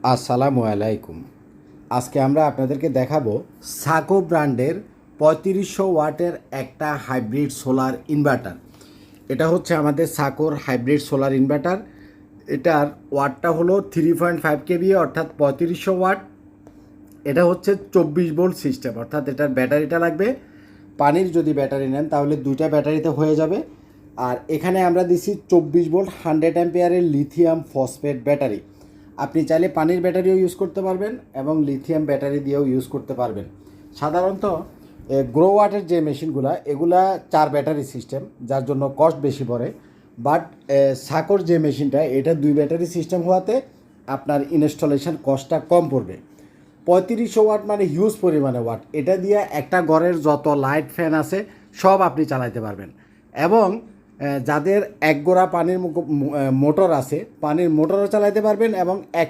আসসালামু আলাইকুম। আজকে আমরা আপনাদেরকে দেখাবো সাকো ব্র্যান্ডের 3500 ওয়াটের একটা হাইব্রিড সোলার ইনভার্টার। এটা হচ্ছে আমাদের সাকোর হাইব্রিড সোলার ইনভার্টার। এটার ওয়াটটা হলো 3.5 কেভি অর্থাৎ 3500 ওয়াট। এটা হচ্ছে 24 ভোল্ট সিস্টেম, অর্থাৎ এটার ব্যাটারিটা লাগবে, পানির যদি ব্যাটারি নেন তাহলে দুইটা ব্যাটারিতে হয়ে যাবে। আর এখানে আমরা দিছি 24 ভোল্ট 100 অ্যাম্পিয়ারের লিথিয়াম ফসফেট ব্যাটারি। আপনি চাইলে পানির ব্যাটারিও ইউজ করতে পারবেন এবং লিথিয়াম ব্যাটারি দিয়েও ইউজ করতে পারবেন। সাধারণত গ্রো ওয়াটের যে মেশিনগুলো এগুলা 4 ব্যাটারি সিস্টেম, যার জন্য কস্ট বেশি পড়ে। বাট সাকোর যে মেশিনটা এটা 2 ব্যাটারি সিস্টেম হওয়াতে আপনার ইনস্টলেশন কস্টটা কম পড়বে। 3500 ওয়াট মানে হিউজ পরিমাণে ওয়াট। এটা দিয়ে একটা ঘরের যত লাইট ফ্যান আছে সব আপনি চালাতে পারবেন। এবং যাদের এক গোড়া পানির মোটর আছে, পানির মোটরও চালাতে পারবেন এবং এক